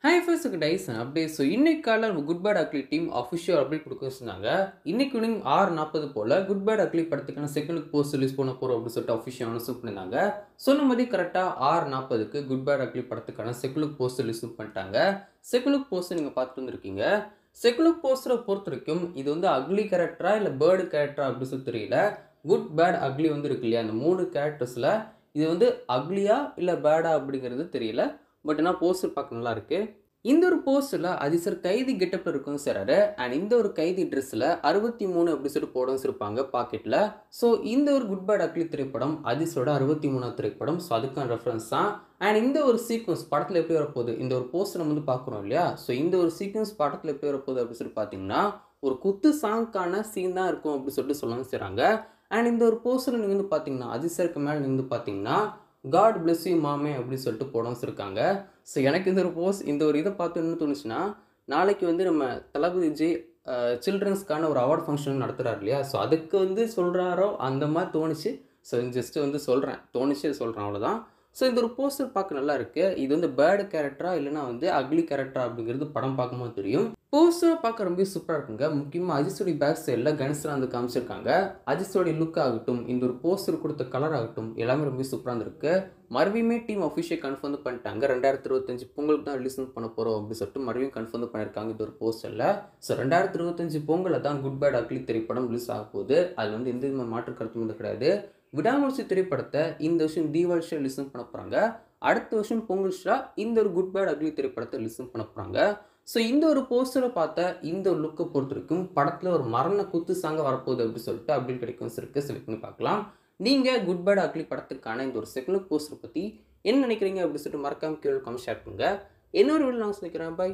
Hi first dies update. So இன்னைக்கு காலையில் நம்ம good bad ugly team official update கொடுக்க சொன்னாங்க. இன்னைக்கு ஈவினிங் 6:40 போல் குட் பேட் அக்லி படத்துக்கான செகண்ட் லுக் போஸ்ட் ரிலீஸ் பண்ண போகிறோம் அப்படின்னு சொல்லிட்டு அஃபிஷியல் அனௌன்ஸ் பண்ணியிருந்தாங்க. சொன்ன மாதிரி கரெக்டாக 6:40க்கு குட் பேட் அக்லி படத்துக்கான செகண்ட் லுக் போஸ்ட் ரிலீஸ் பண்ணிட்டாங்க. செகண்ட் லுக் போஸ்ட் நீங்கள் பார்த்துட்டு வந்துருக்கீங்க. செகண்ட் லுக் போஸ்டரை பொறுத்த வரைக்கும் இது வந்து அக்லி கேரக்டரா இல்லை பேர்டு கேரக்டரா அப்படின்னு சொல்லி தெரியல. குட் பேட் அக்லி வந்து இருக்கு இல்லையா, அந்த 3 கேரக்டர்ஸில் இது வந்து அக்லியா இல்லை பேடா அப்படிங்கிறது தெரியல. பட் ஆனால் போஸ்டர் பார்க்க நல்லா இருக்கு. இந்த ஒரு போஸ்டரில் அதிசர் கைதி கெட்டப்பில் இருக்கும் சார். அண்ட் இந்த ஒரு கைதி ட்ரெஸ்ஸில் 63 அப்படி சொல்லிட்டு போட இருப்பாங்க பாக்கெட்டில். ஸோ இந்த ஒரு குட் பேட் அக்லி திரைப்படம் அதிசரோட 63ஆவது திரைப்படம். ஸோ அதுக்கான ரெஃபரன்ஸ் தான். அண்ட் இந்த ஒரு சீக்வன்ஸ் படத்தில் எப்படி வரப்போகுது, இந்த ஒரு போஸ்டர் நம்ம வந்து பார்க்குறோம் இல்லையா. ஸோ இந்த ஒரு சீக்வன்ஸ் படத்தில் எப்படி வரப்போகுது அப்படின்னு சொல்லி பார்த்தீங்கன்னா ஒரு குத்து சாங்க்கான சீன் தான் இருக்கும் அப்படின்னு சொல்லிட்டு சொல்லவும் செய்கிறாங்க. அண்ட் இந்த ஒரு போஸ்டர் நீங்கள் வந்து பார்த்தீங்கன்னா அதிசருக்கு மேலே நீங்கள் வந்து பார்த்தீங்கன்னா காட் பிளஸ் யூ மாமே அப்படின்னு சொல்லிட்டு போட வச்சுருக்காங்க. ஸோ எனக்கு இந்த ஒரு இந்த ஒரு இதை பார்த்து என்ன தோணுச்சுன்னா, நாளைக்கு வந்து நம்ம தளபதி விஜய் சில்ட்ரன்ஸ்க்கான ஒரு அவார்ட் ஃபங்க்ஷன் நடத்துகிறார் இல்லையா. ஸோ அதுக்கு வந்து சொல்கிறாரோ அந்த மாதிரி தோணுச்சு. ஸோ ஜஸ்ட்டு வந்து சொல்கிறேன், தோணுச்சு சொல்கிறேன், அவ்வளோதான். ஸோ இந்த ஒரு போஸ்டர் பார்க்க நல்லா இருக்குது. இது வந்து பேர்டு கேரக்டரா இல்லைனா வந்து அக்லி கேரக்டரா அப்படிங்கிறது படம் பார்க்கும்போது தெரியும். போஸ்டர் பார்க்க ரொம்ப சூப்பராக இருக்குங்க. முக்கியமாக அஜித்தோடைய பேக் சைடில் கணேசன் வந்து காமிச்சிருக்காங்க. அஜித்தோடைய லுக் ஆகட்டும், இந்த ஒரு போஸ்டர் கொடுத்த கலர் ஆகட்டும், எல்லாமே ரொம்ப சூப்பராக இருந்திருக்கு. மறுபடியுமே டீம் அஃபிஷியல் கன்ஃபார்ம் பண்ணிட்டாங்க. 2025 பொங்கலுக்கு தான் ரிலீஸ் பண்ண போகிறோம் அப்படின்னு சொல்லிட்டு மறுபடியும் கன்ஃபார்ம் பண்ணியிருக்காங்க இந்த ஒரு போஸ்டரில். ஸோ 2025 பொங்கலில் தான் குட் பேட் அக்லி திரைப்படம் ரிலீஸ் ஆக போகுது. அது வந்து எந்த விதமான மாற்று கருத்தும் வந்து கிடையாது. விடாமுயற்சி திரைப்படத்தை இந்த வருஷம் தீபாவளி ரிலீஸ் பண்ண போகிறாங்க. அடுத்த வருஷம் பொங்கல் இந்த ஒரு குட் பேட் அக்லி திரைப்படத்தை ரிலீஸ் பண்ண போகிறாங்க. ஸோ இந்த ஒரு போஸ்டரை பார்த்த இந்த ஒரு லுக்கை பொறுத்த வரைக்கும் படத்தில் ஒரு மரண குத்து சாங்க வரப்போகுது அப்படின்னு சொல்லிட்டு அப்படி கிடைக்கும் செலக்ட் பண்ணி பார்க்கலாம். நீங்கள் குட் பேட் அக்லி படத்துக்கான இந்த ஒரு செகண்ட் லுக் போஸ்டரை பற்றி என்ன நினைக்கிறீங்க அப்படின்னு சொல்லிட்டு மறக்காம கீழே கமெண்ட் ஷேர் பண்ணுங்கள். இன்னொரு வீடியோ நான் சொல்லிக்கிறேன். பை.